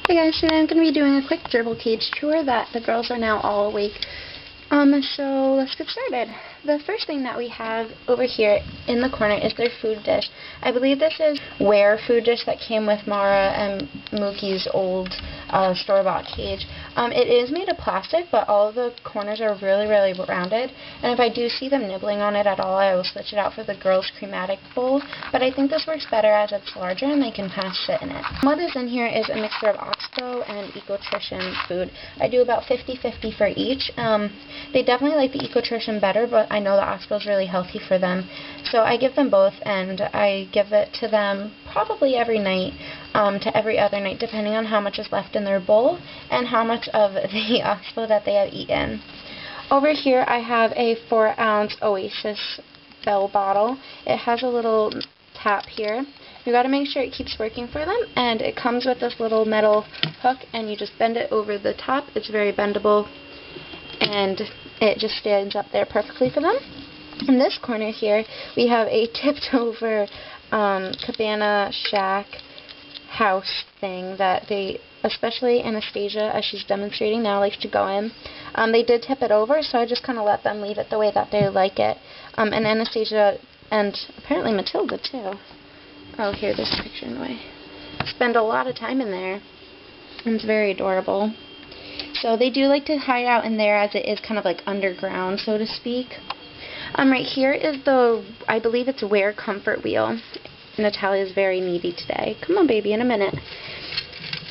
Hey guys, today I'm going to be doing a quick gerbil cage tour that the girls are now all awake. So let's get started. The first thing that we have over here in the corner is their food dish. I believe this is Ware food dish that came with Mara and Mookie's old store-bought cage. It is made of plastic, but all of the corners are really, really rounded. And if I do see them nibbling on it at all, I will switch it out for the girls' crematic bowl. But I think this works better as it's larger and they can kind of sit in it. What is in here is a mixture of Oxbow and Ecotrition food. I do about 50-50 for each. They definitely like the Ecotrition better, but I know the Oxbow is really healthy for them. So I give them both, and I give it to them probably every night to every other night, depending on how much is left in their bowl and how much of the Oxbow that they have eaten. Over here I have a 4-ounce Oasis Bell bottle. It has a little tap here. You got to make sure it keeps working for them, and it comes with this little metal hook, and you just bend it over the top. It's very bendable, and it just stands up there perfectly for them. In this corner here, we have a tipped-over cabana shack house thing that they, especially Anastasia, as she's demonstrating now, likes to go in. They did tip it over, so I just kind of let them leave it the way that they like it. And Anastasia, and apparently Matilda too. Oh, here, there's a picture in the way. Spend a lot of time in there. It's very adorable. So they do like to hide out in there, as it is kind of like underground, so to speak. Right here is the, I believe it's Ware comfort wheel. Natalia's very needy today. Come on, baby, in a minute.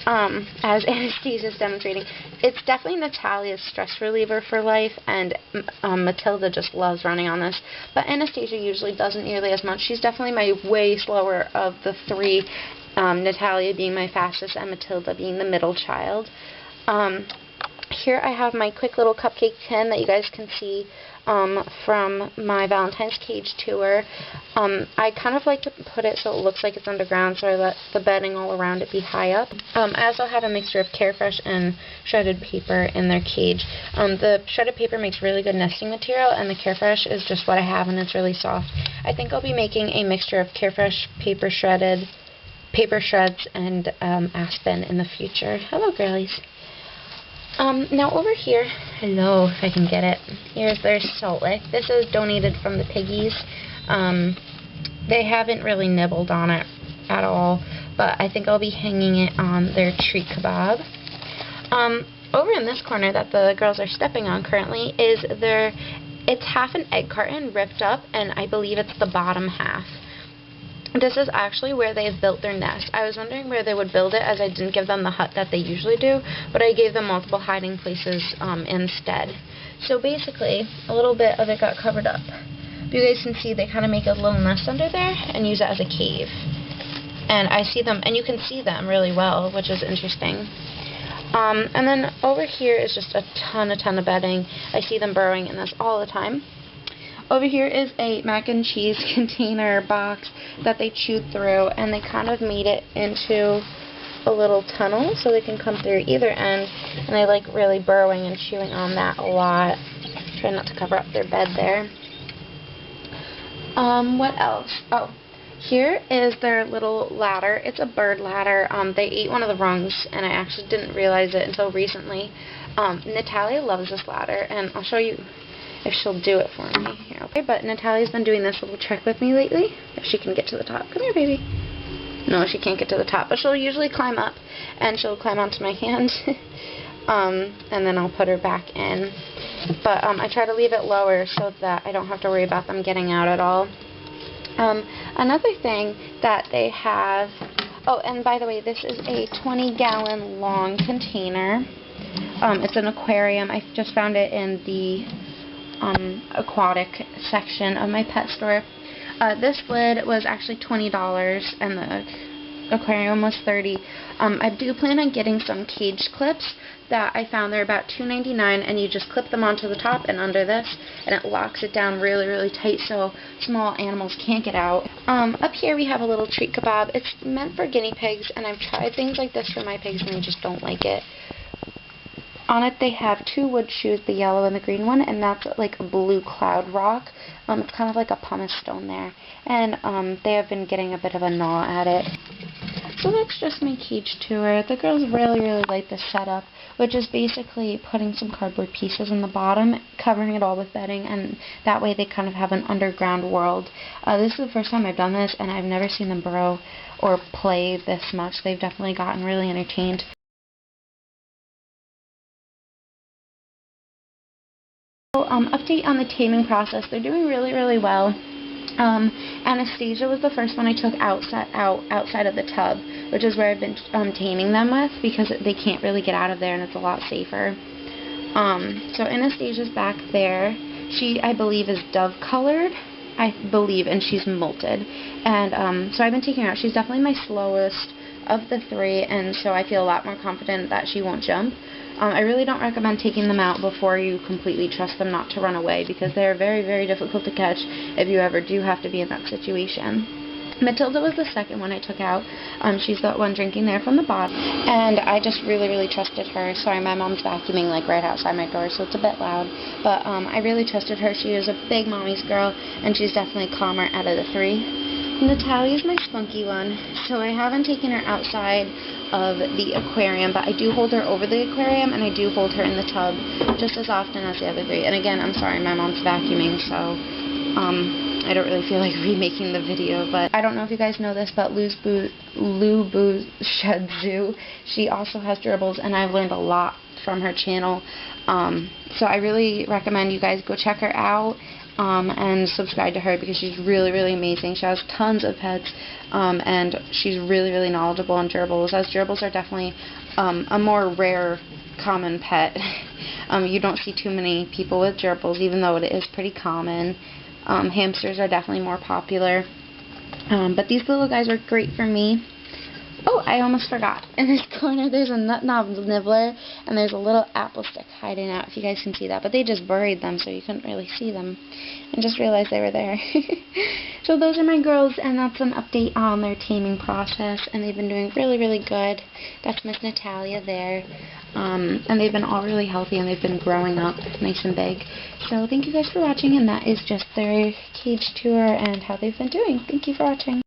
As Anastasia's demonstrating. It's definitely Natalia's stress reliever for life, and Matilda just loves running on this. But Anastasia usually doesn't nearly as much. She's definitely my way slower of the three, Natalia being my fastest and Matilda being the middle child. Here I have my quick little cupcake tin that you guys can see from my Valentine's Cage tour. I kind of like to put it so it looks like it's underground, so I let the bedding all around it be high up. I also have a mixture of Carefresh and shredded paper in their cage. The shredded paper makes really good nesting material, and the Carefresh is just what I have, and it's really soft. I think I'll be making a mixture of Carefresh paper shreds, and Aspen in the future. Hello, girlies. Now over here, hello, if I can get it, here's their salt lick. This is donated from the piggies. They haven't really nibbled on it at all, but I think I'll be hanging it on their treat kebab. Over in this corner that the girls are stepping on currently is it's half an egg carton ripped up, and I believe it's the bottom half. This is actually where they've built their nest. I was wondering where they would build it, as I didn't give them the hut that they usually do, but I gave them multiple hiding places instead. So basically, a little bit of it got covered up. You guys can see they kind of make a little nest under there and use it as a cave. And I see them, and you can see them really well, which is interesting. And then over here is just a ton of bedding. I see them burrowing in this all the time. Over here is a mac and cheese container box that they chewed through, and they kind of made it into a little tunnel so they can come through either end, and I like really burrowing and chewing on that a lot. Try not to cover up their bed there. What else? Oh, here is their little ladder. It's a bird ladder. They ate one of the rungs, and I actually didn't realize it until recently. Natalia loves this ladder, and I'll show you if she'll do it for me here. Okay, but Natalia's been doing this little trick with me lately. If she can get to the top. Come here, baby. No, she can't get to the top, but she'll usually climb up, and she'll climb onto my hand, and then I'll put her back in. But I try to leave it lower so that I don't have to worry about them getting out at all. Another thing that they have, oh, and by the way, this is a 20-gallon long container. It's an aquarium. I just found it in the aquatic section of my pet store. This lid was actually $20 and the aquarium was $30. I do plan on getting some cage clips that I found. They're about $2.99, and you just clip them onto the top and under this, and it locks it down really, really tight so small animals can't get out. Up here we have a little treat kebab. It's meant for guinea pigs, and I've tried things like this for my pigs and they just don't like it. On it they have 2 wood shoes, the yellow and the green one, and that's like a blue cloud rock. It's kind of like a pumice stone there. And they have been getting a bit of a gnaw at it. So that's just my cage tour. The girls really, really like this setup, which is basically putting some cardboard pieces in the bottom, covering it all with bedding, and that way they kind of have an underground world. This is the first time I've done this, and I've never seen them burrow or play this much. They've definitely gotten really entertained. Update on the taming process. They're doing really, really well. Anastasia was the first one I took outside of the tub, which is where I've been taming them with, because they can't really get out of there and it's a lot safer. So Anastasia's back there. She, I believe, is dove colored, and she's molted. And so I've been taking her out. She's definitely my slowest of the three, and so I feel a lot more confident that she won't jump. I really don't recommend taking them out before you completely trust them not to run away, because they're very, very difficult to catch if you ever do have to be in that situation. Matilda was the second one I took out. She's the one drinking there from the bottom, and I just really, really trusted her. Sorry, my mom's vacuuming like right outside my door, so it's a bit loud, but I really trusted her. She is a big mommy's girl, and she's definitely calmer out of the three. Natalia's my spunky one, so I haven't taken her outside of the aquarium, but I do hold her over the aquarium, and I do hold her in the tub just as often as the other three. And again, I'm sorry, my mom's vacuuming, so I don't really feel like remaking the video. But I don't know if you guys know this, but Lou Boo's Shed Zoo, she also has gerbils, and I've learned a lot from her channel. So I really recommend you guys go check her out. And subscribe to her, because she's really, really amazing. She has tons of pets, and she's really, really knowledgeable on gerbils, as gerbils are definitely a more rare, common pet. You don't see too many people with gerbils, even though it is pretty common. Hamsters are definitely more popular. But these little guys are great for me. Oh, I almost forgot. In this corner, there's a nut knob nibbler, and there's a little apple stick hiding out, if you guys can see that. But they just buried them, so you couldn't really see them. And just realized they were there. So those are my girls, and that's an update on their taming process. And they've been doing really, really good. That's Miss Natalia there. And they've been all really healthy, and they've been growing up nice and big. So thank you guys for watching, and that is just their cage tour and how they've been doing. Thank you for watching.